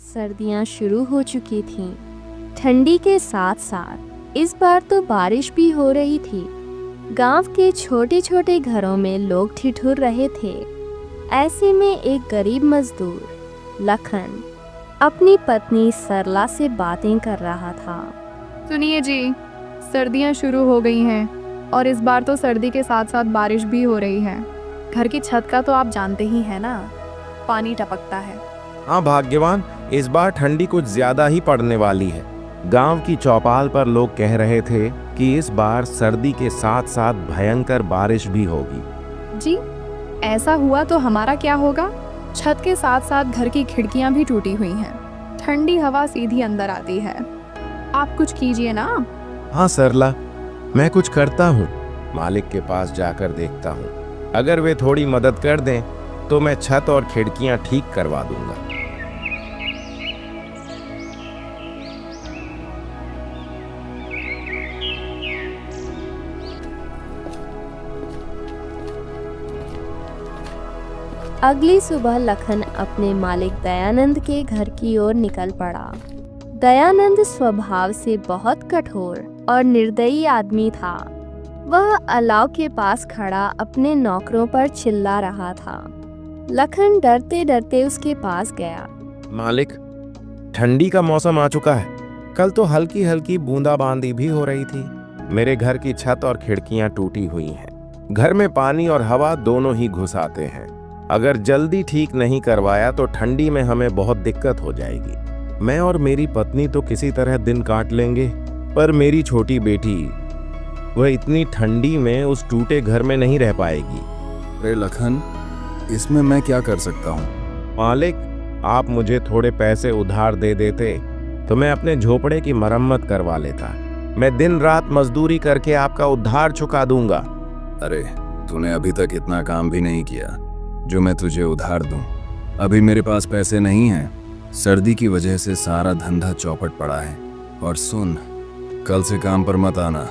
सर्दियां शुरू हो चुकी थीं। ठंडी के साथ साथ इस बार तो बारिश भी हो रही थी। गांव के छोटे छोटे घरों में लोग ठिठुर रहे थे। ऐसे में एक गरीब मजदूर लखन अपनी पत्नी सरला से बातें कर रहा था। सुनिए जी, सर्दियाँ शुरू हो गई हैं और इस बार तो सर्दी के साथ साथ बारिश भी हो रही है। घर की छत का तो आप जानते ही हैं ना, पानी टपकता है। हाँ भाग्यवान, इस बार ठंडी कुछ ज्यादा ही पड़ने वाली है। गांव की चौपाल पर लोग कह रहे थे कि इस बार सर्दी के साथ साथ भयंकर बारिश भी होगी। जी, ऐसा हुआ तो हमारा क्या होगा? छत के साथ साथ घर की खिड़कियां भी टूटी हुई हैं। ठंडी हवा सीधी अंदर आती है। आप कुछ कीजिए ना। हाँ सरला, मैं कुछ करता हूँ। मालिक के पास जाकर देखता हूँ। अगर वे थोड़ी मदद कर दें तो मैं छत और खिड़कियां ठीक करवा दूंगा। अगली सुबह लखन अपने मालिक दयानंद के घर की ओर निकल पड़ा। दयानंद स्वभाव से बहुत कठोर और निर्दयी आदमी था। वह अलाव के पास खड़ा अपने नौकरों पर चिल्ला रहा था। लखन डरते डरते उसके पास गया। मालिक, ठंडी का मौसम आ चुका है। कल तो हल्की हल्की बूंदाबांदी भी हो रही थी। मेरे घर की छत और खिड़कियां टूटी हुई हैं। घर में पानी और हवा दोनों ही घुस आते हैं। अगर जल्दी ठीक नहीं करवाया तो ठंडी में हमें बहुत दिक्कत हो जाएगी। मैं और मेरी पत्नी तो किसी तरह दिन काट लेंगे, पर मेरी छोटी बेटी, वह इतनी ठंडी में उस टूटे घर में नहीं रह पाएगी। अरे लखन, इसमें मैं क्या कर सकता हूँ? मालिक, आप मुझे थोड़े पैसे उधार दे देते तो मैं अपने झोपड़े की मरम्मत करवा लेता। मैं दिन रात मजदूरी करके आपका उधार चुका दूंगा। अरे, तूने अभी तक इतना काम भी नहीं किया जो मैं तुझे उधार दूं। अभी मेरे पास पैसे नहीं हैं। सर्दी की वजह से सारा धंधा चौपट पड़ा है। और सुन, कल से काम पर मत आना।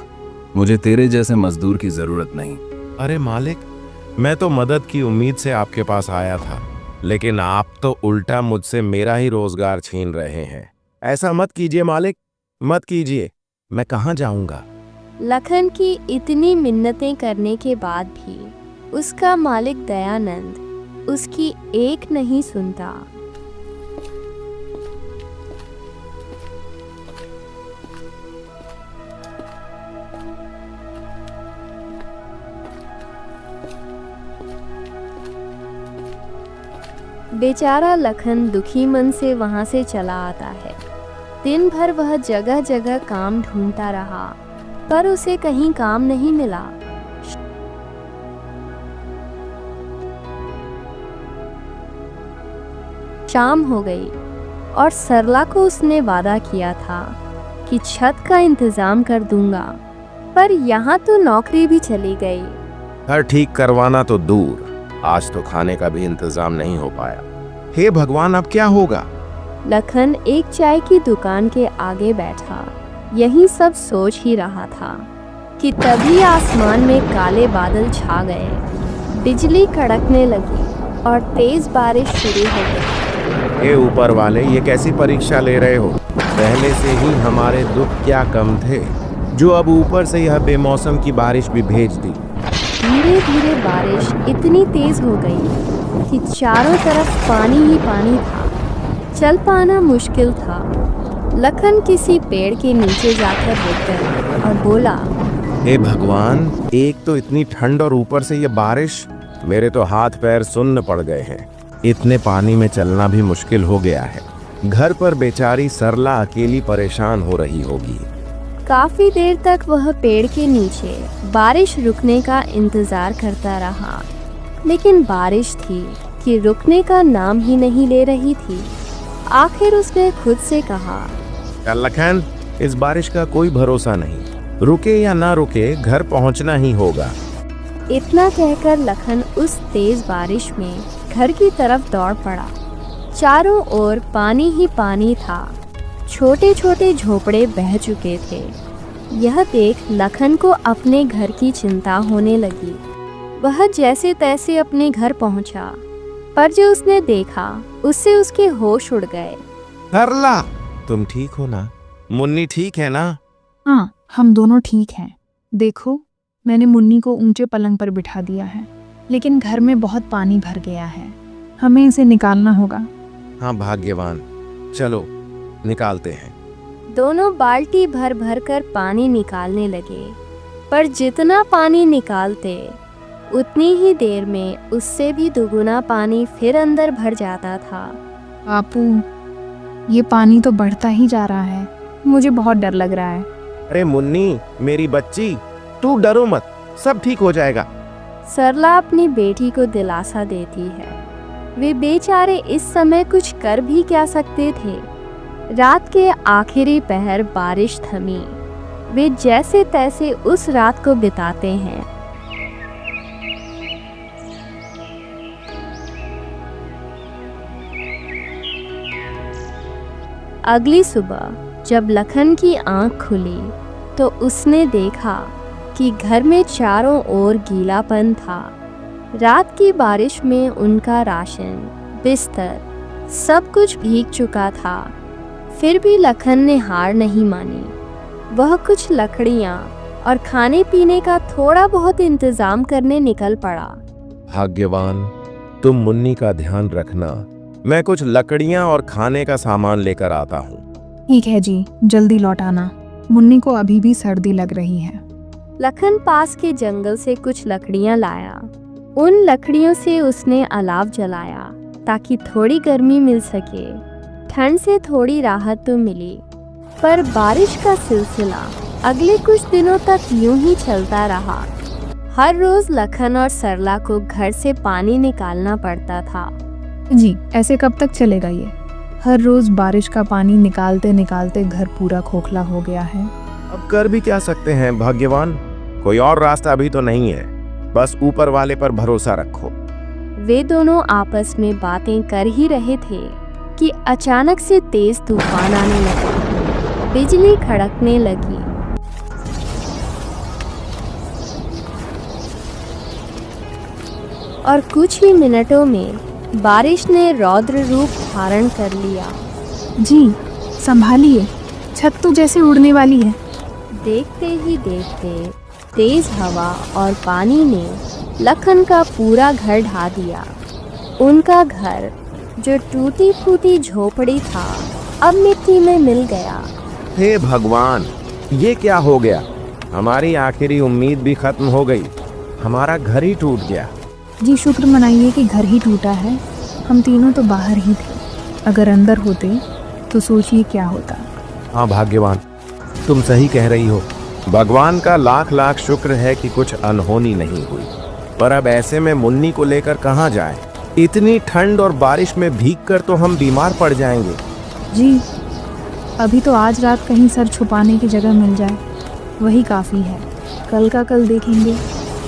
मुझे तेरे जैसे मजदूर की जरूरत नहीं। अरे मालिक, मैं तो मदद की उम्मीद से आपके पास आया था, लेकिन आप तो उल्टा मुझसे मेरा ही रोजगार छीन रहे हैं। ऐसा मत कीजिए मालिक, मत कीजिए। मैं कहाँ जाऊंगा? लखन की इतनी मिन्नतें करने के बाद भी उसका मालिक दयानंद उसकी एक नहीं सुनता। बेचारा लखन दुखी मन से वहां से चला आता है। दिन भर वह जगह जगह काम ढूंढता रहा, पर उसे कहीं काम नहीं मिला। शाम हो गई और सरला को उसने वादा किया था कि छत का इंतजाम कर दूंगा, पर यहाँ तो नौकरी भी चली गई। घर ठीक करवाना तो दूर, आज तो खाने का भी इंतजाम नहीं हो पाया। हे भगवान, अब क्या होगा? लखन एक चाय की दुकान के आगे बैठा यही सब सोच ही रहा था कि तभी आसमान में काले बादल छा गए। बिजली कड़कने लगी और तेज बारिश शुरू हो गई। हे ऊपर वाले, ये कैसी परीक्षा ले रहे हो? पहले से ही हमारे दुख क्या कम थे, जो अब ऊपर से यह बेमौसम की बारिश भी भेज दी। धीरे धीरे बारिश इतनी तेज हो गई कि चारों तरफ पानी ही पानी था। चल पाना मुश्किल था। लखन किसी पेड़ के नीचे जाकर रुक गया और बोला, हे भगवान, एक तो इतनी ठंड और ऊपर से ये बारिश, मेरे तो हाथ पैर सुन्न पड़ गए हैं। इतने पानी में चलना भी मुश्किल हो गया है। घर पर बेचारी सरला अकेली परेशान हो रही होगी। काफी देर तक वह पेड़ के नीचे बारिश रुकने का इंतजार करता रहा, लेकिन बारिश थी कि रुकने का नाम ही नहीं ले रही थी। आखिर उसने खुद से कहा, लखन, इस बारिश का कोई भरोसा नहीं, रुके या ना रुके घर पहुंचना ही होगा। इतना कहकर लखन उस तेज बारिश में घर की तरफ दौड़ पड़ा। चारों ओर पानी ही पानी था। छोटे छोटे झोपड़े बह चुके थे। यह देख लखन को अपने घर की चिंता होने लगी। वह जैसे तैसे अपने घर पहुंचा, पर जो उसने देखा उससे उसके होश उड़ गए। सरला, तुम ठीक हो ना? मुन्नी ठीक है ना? हाँ, हम दोनों ठीक हैं। देखो, मैंने मुन्नी को ऊंचे पलंग पर बिठा दिया है, लेकिन घर में बहुत पानी भर गया है। हमें इसे निकालना होगा। हाँ भाग्यवान, चलो निकालते हैं। दोनों बाल्टी भर भर कर पानी निकालने लगे, पर जितना पानी निकालते उतनी ही देर में उससे भी दुगुना पानी फिर अंदर भर जाता था। बापू, ये पानी तो बढ़ता ही जा रहा है। मुझे बहुत डर लग रहा है। अरे मुन्नी, मेरी बच्ची, तू डरो मत, सब ठीक हो जाएगा। सरला अपनी बेटी को दिलासा देती है। वे बेचारे इस समय कुछ कर भी क्या सकते थे। रात के आखिरी पहर बारिश थमी। वे जैसे तैसे उस रात को बिताते हैं। अगली सुबह जब लखन की आंख खुली तो उसने देखा कि घर में चारों ओर गीलापन था। रात की बारिश में उनका राशन, बिस्तर, सब कुछ भीग चुका था। फिर भी लखन ने हार नहीं मानी। वह कुछ लकड़ियाँ और खाने पीने का थोड़ा बहुत इंतजाम करने निकल पड़ा। भाग्यवान, तुम मुन्नी का ध्यान रखना। मैं कुछ लकड़ियाँ और खाने का सामान लेकर आता हूँ। ठीक है जी, जल्दी लौट आना। मुन्नी को अभी भी सर्दी लग रही है। लखन पास के जंगल से कुछ लकड़ियाँ लाया। उन लकड़ियों से उसने अलाव जलाया ताकि थोड़ी गर्मी मिल सके। ठंड से थोड़ी राहत तो मिली, पर बारिश का सिलसिला अगले कुछ दिनों तक यूं ही चलता रहा। हर रोज लखन और सरला को घर से पानी निकालना पड़ता था। जी, ऐसे कब तक चलेगा ये? हर रोज बारिश का पानी निकालते निकालते घर पूरा खोखला हो गया है। अब कर भी क्या सकते हैं भाग्यवान, कोई और रास्ता अभी तो नहीं है। बस ऊपर वाले पर भरोसा रखो। वे दोनों आपस में बातें कर ही रहे थे कि अचानक से तेज तूफान आने लगा। बिजली खड़कने लगी। और कुछ ही मिनटों में बारिश ने रौद्र रूप धारण कर लिया। जी, संभालिए, छत तो जैसे उड़ने वाली है। देखते ही देखते तेज हवा और पानी ने लखन का पूरा घर ढा दिया। उनका घर, जो टूटी फूटी झोपड़ी था, अब मिट्टी में मिल गया। हे भगवान, ये क्या हो गया? हमारी आखिरी उम्मीद भी खत्म हो गई। हमारा घर ही टूट गया। जी, शुक्र मनाइए कि घर ही टूटा है। हम तीनों तो बाहर ही थे। अगर अंदर होते तो सोचिए क्या होता। हाँ भाग्यवान, तुम सही कह रही हो। भगवान का लाख लाख शुक्र है कि कुछ अनहोनी नहीं हुई। पर अब ऐसे में मुन्नी को लेकर कहाँ जाएं? इतनी ठंड और बारिश में भीगकर तो हम बीमार पड़ जाएंगे। जी, अभी तो आज रात कहीं सर छुपाने की जगह मिल जाए, वही काफ़ी है। कल का कल देखेंगे।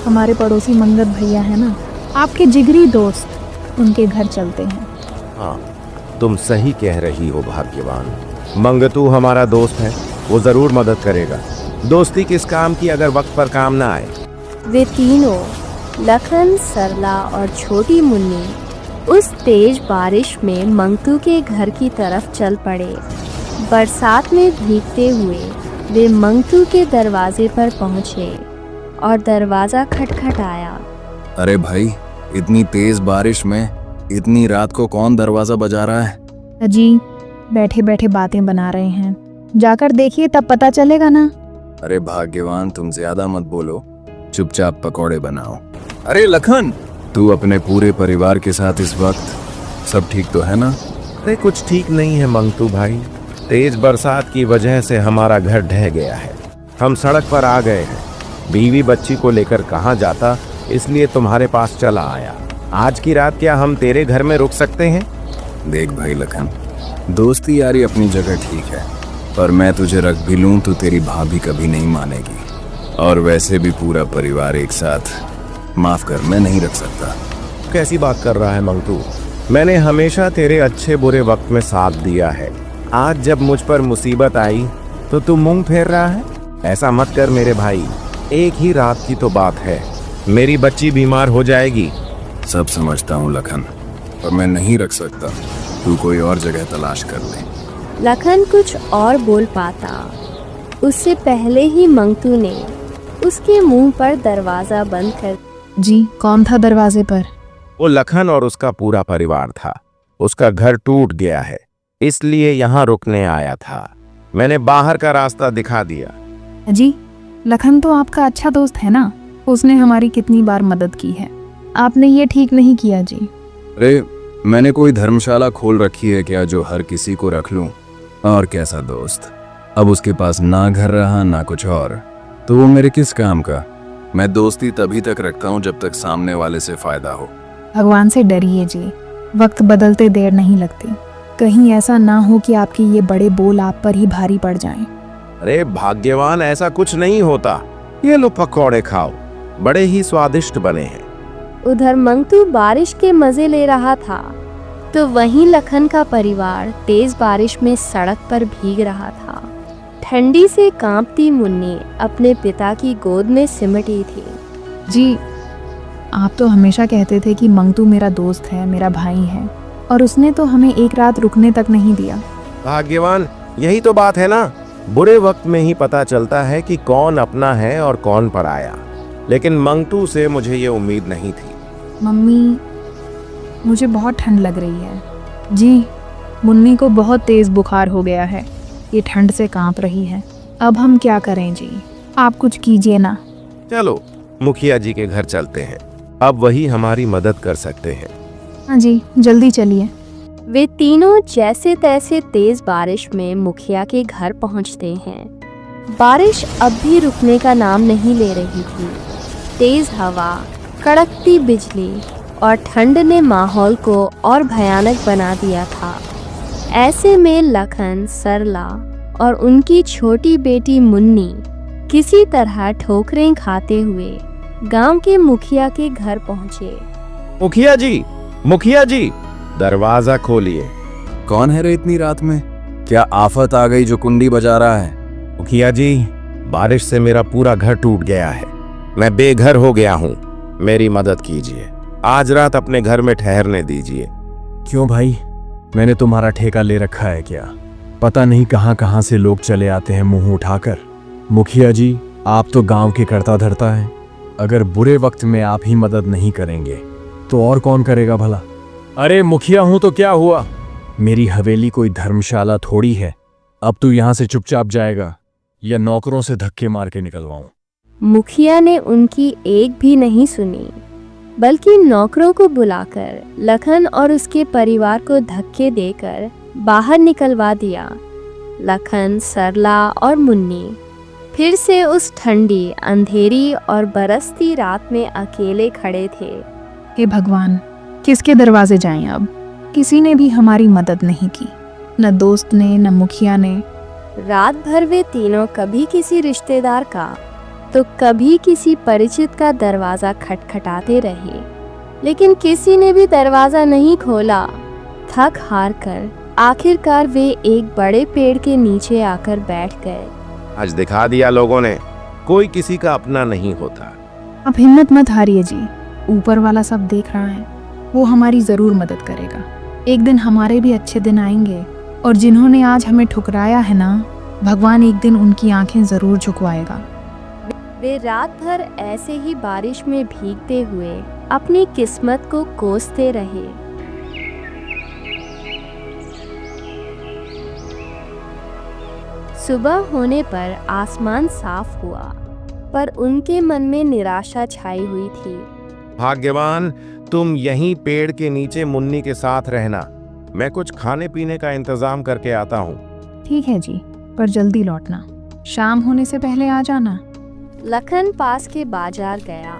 हमारे पड़ोसी मंगत भैया है ना, आपके जिगरी दोस्त, उनके घर चलते हैं। हाँ, तुम सही कह रही हो भाग्यवान। मंगतू हमारा दोस्त है, वो जरूर मदद करेगा। दोस्ती किस काम की अगर वक्त पर काम ना आए। वे तीनों, लखन, सरला और छोटी मुन्नी, उस तेज बारिश में मंगतू के घर की तरफ चल पड़े। बरसात में भीगते हुए वे मंगतू के दरवाजे पर पहुंचे और दरवाजा खटखटाया। अरे भाई, इतनी तेज बारिश में इतनी रात को कौन दरवाजा बजा रहा है? जी, बैठे बैठे बातें बना रहे हैं। जाकर देखिए, तब पता चलेगा ना। अरे भाग्यवान, तुम ज्यादा मत बोलो, चुपचाप पकौड़े बनाओ। अरे लखन, तू अपने पूरे परिवार के साथ इस वक्त सब ठीक तो है ना? अरे कुछ ठीक नहीं है मंगतू भाई। तेज बरसात की वजह से हमारा घर ढह गया है। हम सड़क पर आ गए हैं। बीवी बच्ची को लेकर कहाँ जाता, इसलिए तुम्हारे पास चला आया। आज की रात क्या हम तेरे घर में रुक सकते हैं? देख भाई लखन, दोस्ती यारी अपनी जगह ठीक है, पर मैं तुझे रख भी लूं तो तेरी भाभी कभी नहीं मानेगी। और वैसे भी पूरा परिवार एक साथ, माफ कर, मैं नहीं रख सकता। कैसी बात कर रहा है मंगतू? मैंने हमेशा तेरे अच्छे बुरे वक्त में साथ दिया है। आज जब मुझ पर मुसीबत आई तो तू मुंह फेर रहा है? ऐसा मत कर मेरे भाई। एक ही रात की तो बात है, मेरी बच्ची बीमार हो जाएगी। सब समझता हूँ लखन, पर मैं नहीं रख सकता। तू कोई और जगह तलाश कर ले। लखन कुछ और बोल पाता उससे पहले ही मंगतू ने उसके मुंह पर दरवाजा बंद कर। जी, कौन था दरवाजे पर? वो लखन और उसका पूरा परिवार था। उसका घर टूट गया है, इसलिए यहाँ रुकने आया था। मैंने बाहर का रास्ता दिखा दिया। जी, लखन तो आपका अच्छा दोस्त है ना, उसने हमारी कितनी बार मदद की है। आपने ये ठीक नहीं किया जी। अरे, मैंने कोई धर्मशाला खोल रखी है क्या जो हर किसी को रख लूं? और कैसा दोस्त, अब उसके पास ना घर रहा ना कुछ और, तो वो मेरे किस काम का? मैं दोस्ती तभी तक रखता हूँ जब तक सामने वाले से फायदा हो। भगवान से डरिए जी, वक्त बदलते देर नहीं लगती। कहीं ऐसा ना हो कि आपके ये बड़े बोल आप पर ही भारी पड़ जाएं। अरे भाग्यवान, ऐसा कुछ नहीं होता। ये लो पकौड़े खाओ, बड़े ही स्वादिष्ट बने हैं। उधर मंगतू बारिश के मजे ले रहा था तो वहीं लखन का परिवार तेज बारिश में सड़क पर भीग रहा था। ठंडी से कांपती मुन्नी अपने पिता की गोद में सिमटी थी। जी, आप तो हमेशा कहते थे कि मंगतू मेरा दोस्त है, मेरा भाई है, और उसने तो हमें एक रात रुकने तक नहीं दिया। भाग्यवान, यही तो बात है ना। बुरे वक्त में ही पता चलता है कि कौन अपना है और कौन पराया। लेकिन मंगतू से मुझे ये उम्मीद नहीं थी। मम्मी, मुझे बहुत ठंड लग रही है। जी, मुन्नी को बहुत तेज बुखार हो गया है, ये ठंड से कांप रही है। अब हम क्या करें जी, आप कुछ कीजिए ना। चलो मुखिया जी के घर चलते हैं, अब वही हमारी मदद कर सकते हैं। हाँ जी, जल्दी चलिए। वे तीनों जैसे तैसे तेज बारिश में मुखिया के घर पहुंचते हैं। बारिश अब भी रुकने का नाम नहीं ले रही थी। तेज हवा, कड़कती बिजली और ठंड ने माहौल को और भयानक बना दिया था। ऐसे में लखन, सरला और उनकी छोटी बेटी मुन्नी किसी तरह ठोकरें खाते हुए गांव के मुखिया के घर पहुंचे। मुखिया जी, मुखिया जी, दरवाजा खोलिए। कौन है रे इतनी रात में? क्या आफत आ गई जो कुंडी बजा रहा है? मुखिया जी, बारिश से मेरा पूरा घर टूट गया है। मैं बेघर हो गया हूँ, मेरी मदद कीजिए। आज रात अपने घर में ठहरने दीजिए। क्यों भाई, मैंने तुम्हारा ठेका ले रखा है क्या? पता नहीं कहां कहां से लोग चले आते हैं मुंह उठाकर। मुखिया जी, आप तो गांव के करता धरता हैं। अगर बुरे वक्त में आप ही मदद नहीं करेंगे तो और कौन करेगा भला? अरे मुखिया हूं तो क्या हुआ, मेरी हवेली कोई धर्मशाला थोड़ी है। अब तू यहां से चुपचाप जाएगा या नौकरों से धक्के मार के निकलवाऊं? मुखिया ने उनकी एक भी नहीं सुनी, बल्कि नौकरों को बुलाकर लखन और उसके परिवार को धक्के देकर बाहर निकलवा दिया। लखन, सरला और मुन्नी फिर से उस ठंडी, अंधेरी और बरसती रात में अकेले खड़े थे। हे भगवान, किसके दरवाजे जाएं अब? किसी ने भी हमारी मदद नहीं की, न दोस्त ने न मुखिया ने। रात भर वे तीनों कभी किसी रिश्तेदार का तो कभी किसी परिचित का दरवाजा खटखटाते रहे, लेकिन किसी ने भी दरवाजा नहीं खोला। थक हार कर आखिरकार वे एक बड़े पेड़ के नीचे आकर बैठ गए। आज दिखा दिया लोगों ने, कोई किसी का अपना नहीं होता। आप हिम्मत मत हारिए जी, ऊपर वाला सब देख रहा है, वो हमारी जरूर मदद करेगा। एक दिन हमारे भी अच्छे दिन आएंगे, और जिन्होंने आज हमें ठुकराया है ना, भगवान एक दिन उनकी आंखें जरूर झुकवाएगा। वे रात भर ऐसे ही बारिश में भीगते हुए अपनी किस्मत को कोसते रहे। सुबह होने पर आसमान साफ हुआ, पर उनके मन में निराशा छाई हुई थी। भाग्यवान, तुम यहीं पेड़ के नीचे मुन्नी के साथ रहना। मैं कुछ खाने पीने का इंतजाम करके आता हूँ। ठीक है जी, पर जल्दी लौटना, शाम होने से पहले आ जाना। लखन पास के बाजार गया,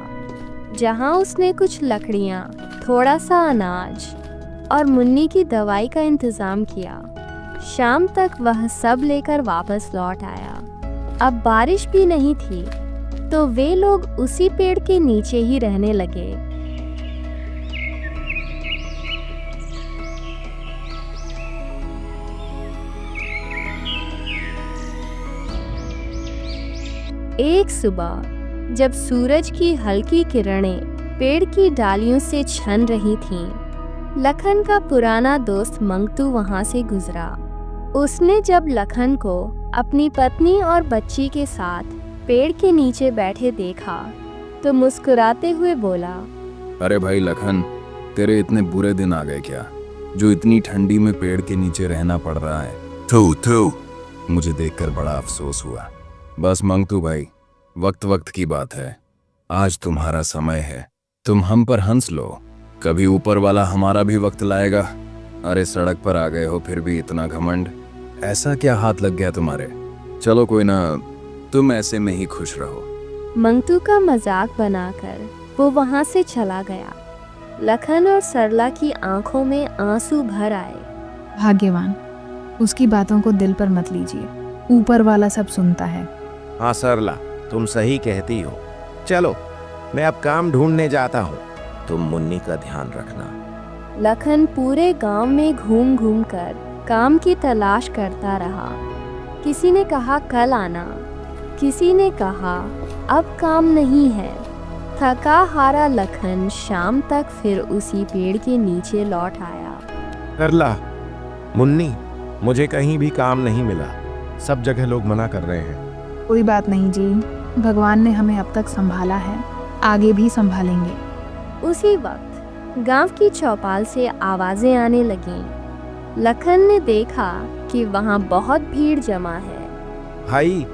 जहाँ उसने कुछ लकड़ियाँ, थोड़ा सा अनाज और मुन्नी की दवाई का इंतजाम किया। शाम तक वह सब लेकर वापस लौट आया। अब बारिश भी नहीं थी, तो वे लोग उसी पेड़ के नीचे ही रहने लगे। एक सुबह जब सूरज की हल्की किरणें पेड़ की डालियों से छन रही थीं, लखन का पुराना दोस्त मंगतू वहां से गुजरा। उसने जब लखन को अपनी पत्नी और बच्ची के साथ पेड़ के नीचे बैठे देखा तो मुस्कुराते हुए बोला, अरे भाई लखन, तेरे इतने बुरे दिन आ गए क्या, जो इतनी ठंडी में पेड़ के नीचे रहना पड़ रहा है। थू थू, मुझे देखकर बड़ा अफसोस हुआ। बस मंगतू भाई, वक्त वक्त की बात है। आज तुम्हारा समय है, तुम हम पर हंस लो, कभी ऊपर वाला हमारा भी वक्त लाएगा। अरे सड़क पर आ गए हो फिर भी इतना घमंड, ऐसा क्या हाथ लग गया तुम्हारे। चलो कोई ना, तुम ऐसे में ही खुश रहो। मंगतू का मजाक बनाकर वो वहां से चला गया। लखन और सरला की आंखों में आंसू भर आए। भाग्यवान, उसकी बातों को दिल पर मत लीजिए, ऊपर वाला सब सुनता है। हाँ सरला, तुम सही कहती हो। चलो मैं अब काम ढूंढने जाता हूँ, तुम मुन्नी का ध्यान रखना। लखन पूरे गांव में घूम घूम कर काम की तलाश करता रहा। किसी ने कहा कल आना, किसी ने कहा अब काम नहीं है। थका हारा लखन शाम तक फिर उसी पेड़ के नीचे लौट आया। सरला, मुन्नी, मुझे कहीं भी काम नहीं मिला, सब जगह लोग मना कर रहे हैं। कोई बात नहीं जी, भगवान ने हमें अब तक संभाला है, आगे भी संभालेंगे। उसी वक्त गांव की चौपाल से आवाजें आने लगीं। लखन ने देखा कि वहां बहुत भीड़ जमा है। भाई,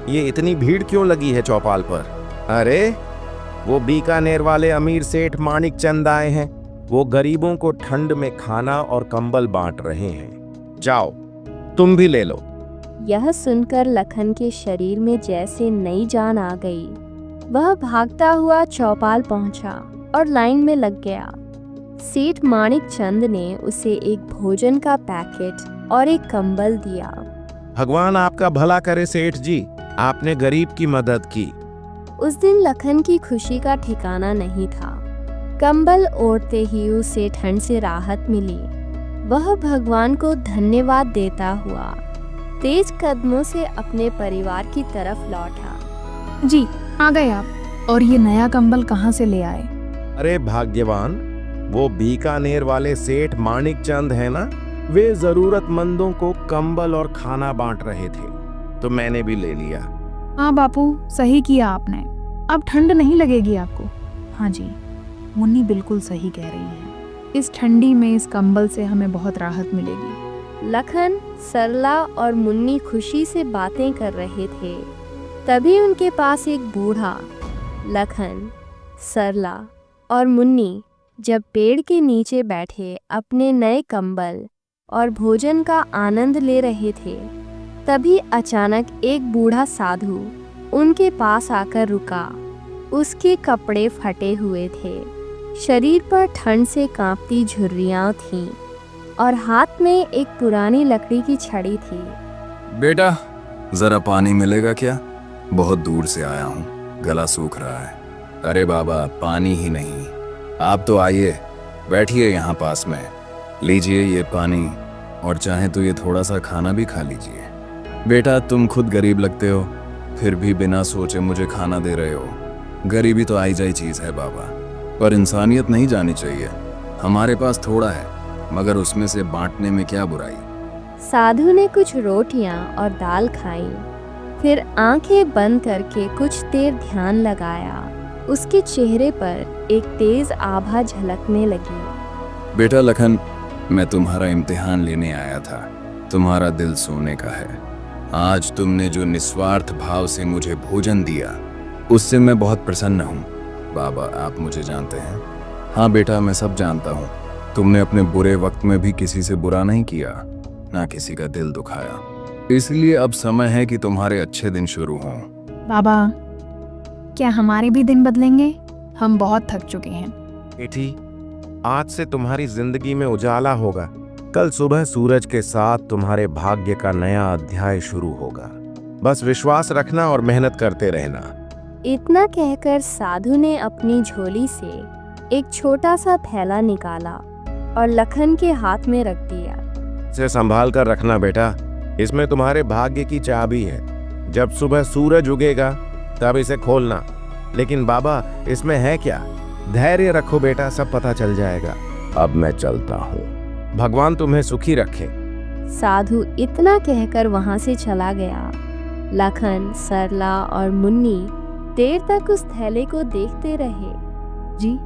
ये इतनी भीड़ क्यों लगी है चौपाल पर? अरे वो बीकानेर वाले अमीर सेठ मानिक चंद आए हैं। वो गरीबों को ठंड में खाना और कंबल बांट रहे हैं। जाओ तुम भी ले लो। यह सुनकर लखन के शरीर में जैसे नई जान आ गई। वह भागता हुआ चौपाल पहुंचा और लाइन में लग गया। सेठ मानिक चंद ने उसे एक भोजन का पैकेट और एक कंबल दिया। भगवान आपका भला करे सेठ जी, आपने गरीब की मदद की। उस दिन लखन की खुशी का ठिकाना नहीं था। कंबल ओढ़ते ही उसे ठंड से राहत मिली। वह भगवान को धन्यवाद देता हुआ तेज कदमों से अपने परिवार की तरफ लौटा। जी आ गए आप, और ये नया कंबल कहाँ से ले आए? अरे भाग्यवान, वो बीकानेर वाले सेठ मानिक चंद है ना, वे जरूरतमंदों को कंबल और खाना बांट रहे थे, तो मैंने भी ले लिया। हाँ बापू, सही किया आपने, अब ठंड नहीं लगेगी आपको। हाँ जी, मुन्नी बिल्कुल सही कह रही है, इस ठंडी में इस कंबल से हमें बहुत राहत मिलेगी। लखन, सरला और मुन्नी खुशी से बातें कर रहे थे। तभी उनके पास एक बूढ़ा लखन, सरला और मुन्नी जब पेड़ के नीचे बैठे अपने नए कंबल और भोजन का आनंद ले रहे थे, तभी अचानक एक बूढ़ा साधु उनके पास आकर रुका। उसके कपड़े फटे हुए थे, शरीर पर ठंड से कांपती झुर्रियां थीं और हाथ में एक पुरानी लकड़ी की छड़ी थी। बेटा, जरा पानी मिलेगा क्या? बहुत दूर से आया हूँ, गला सूख रहा है। अरे बाबा, पानी ही नहीं, आप तो आइए, बैठिए यहाँ पास में, लीजिए ये पानी, और चाहे तो ये थोड़ा सा खाना भी खा लीजिए। बेटा, तुम खुद गरीब लगते हो, फिर भी बिना सोचे मुझे खाना दे रहे हो। गरीबी तो आई जाई चीज़ है बाबा, पर इंसानियत नहीं जानी चाहिए। हमारे पास थोड़ा है, मगर उसमें से बांटने में क्या बुराई। साधु ने कुछ रोटियां और दाल खाई, फिर आंखें बंद करके कुछ देर ध्यान लगाया। उसके चेहरे पर एक तेज आभा झलकने लगी। बेटा लखन, मैं तुम्हारा इम्तिहान लेने आया था, तुम्हारा दिल सोने का है। आज तुमने जो निस्वार्थ भाव से मुझे भोजन दिया, उससे मैं बहुत प्रसन्न हूँ। बाबा, आप मुझे जानते हैं। हाँ बेटा, मैं सब जानता हूँ। तुमने अपने बुरे वक्त में भी किसी से बुरा नहीं किया, ना किसी का दिल दुखाया। इसलिए अब समय है कि तुम्हारे अच्छे दिन शुरू हों। बाबा, क्या हमारे भी दिन बदलेंगे? हम बहुत थक चुके हैं। बेटी, आज से तुम्हारी जिंदगी में उजाला होगा। कल सुबह सूरज के साथ तुम्हारे भाग्य का नया अध्याय शुरू होगा। बस विश्वास रखना और मेहनत करते रहना। इतना कहकर साधु ने अपनी झोली से एक छोटा सा थैला निकाला और लखन के हाथ में रख दिया। इसे संभाल कर रखना बेटा, इसमें तुम्हारे भाग्य की चाबी है। जब सुबह सूरज उगेगा तब इसे खोलना। लेकिन बाबा, इसमें है क्या? धैर्य रखो बेटा, सब पता चल जाएगा। अब मैं चलता हूँ, भगवान तुम्हें सुखी रखे। साधु इतना कहकर वहां से चला गया। लखन, सरला और मुन्नी देर तक उस थैले को देखते रहे। जी,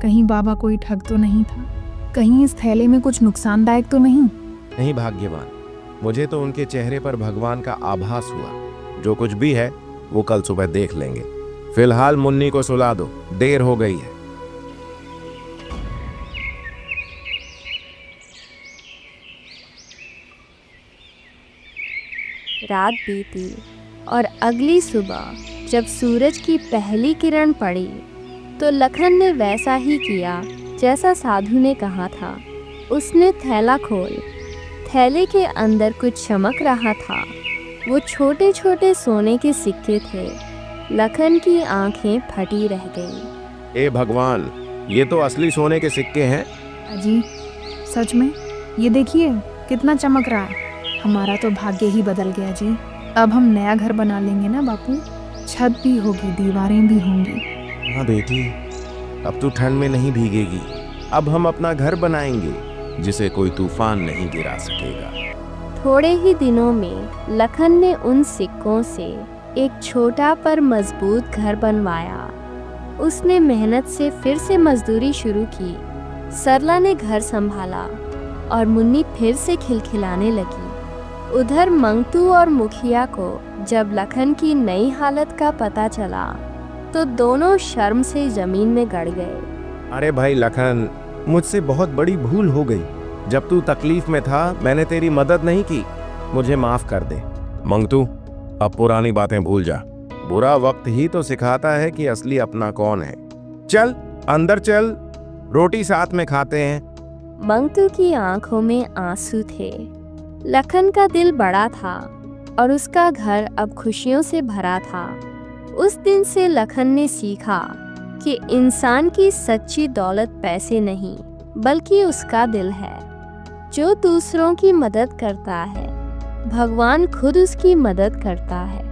कहीं बाबा कोई ठग तो नहीं था? कहीं इस थैले में कुछ नुकसानदायक तो नहीं? नहीं भाग्यवान, मुझे तो उनके चेहरे पर भगवान का आभास हुआ। जो कुछ भी है वो कल सुबह देख लेंगे। फिलहाल मुन्नी को सुला दो, देर हो गई है। रात बीती और अगली सुबह जब सूरज की पहली किरण पड़ी तो लखन ने वैसा ही किया जैसा साधु ने कहा था। उसने थैला खोल, थैले के अंदर कुछ चमक रहा था। वो छोटे छोटे सोने के सिक्के थे। लखन की आंखें फटी रह गईं। ए भगवान, ये तो असली सोने के सिक्के हैं। अजी, सच में? ये देखिए कितना चमक रहा है। हमारा तो भाग्य ही बदल गया जी। अब हम नया घर बना लेंगे ना बापू। छत भी होगी, दीवारें भी होंगी। हाँ बेटी, अब तू ठंड में नहीं भीगेगी। अब हम अपना घर बनाएंगे जिसे कोई तूफान नहीं गिरा सकेगा। थोड़े ही दिनों में लखन ने उन सिक्कों से एक छोटा पर मजबूत घर बनवाया। उसने मेहनत से फिर से मजदूरी शुरू की। सरला ने घर संभाला और मुन्नी फिर से खिलखिलाने लगी। उधर मंगतू और मुखिया को जब लखन की नई हालत का पता चला तो दोनों शर्म से जमीन में गड़ गए। अरे भाई लखन, मुझसे बहुत बड़ी भूल हो गई। जब तू तकलीफ में था मैंने तेरी मदद नहीं की, मुझे माफ कर दे। मंगतू, अब पुरानी बातें भूल जा। बुरा वक्त ही तो सिखाता है कि असली अपना कौन है। चल अंदर चल, रोटी साथ में खाते हैं। मंगतू की आंखों में आंसू थे। लखन का दिल बड़ा था और उसका घर अब खुशियों से भरा था। उस दिन से लखन ने सीखा कि इंसान की सच्ची दौलत पैसे नहीं बल्कि उसका दिल है। जो दूसरों की मदद करता है, भगवान खुद उसकी मदद करता है।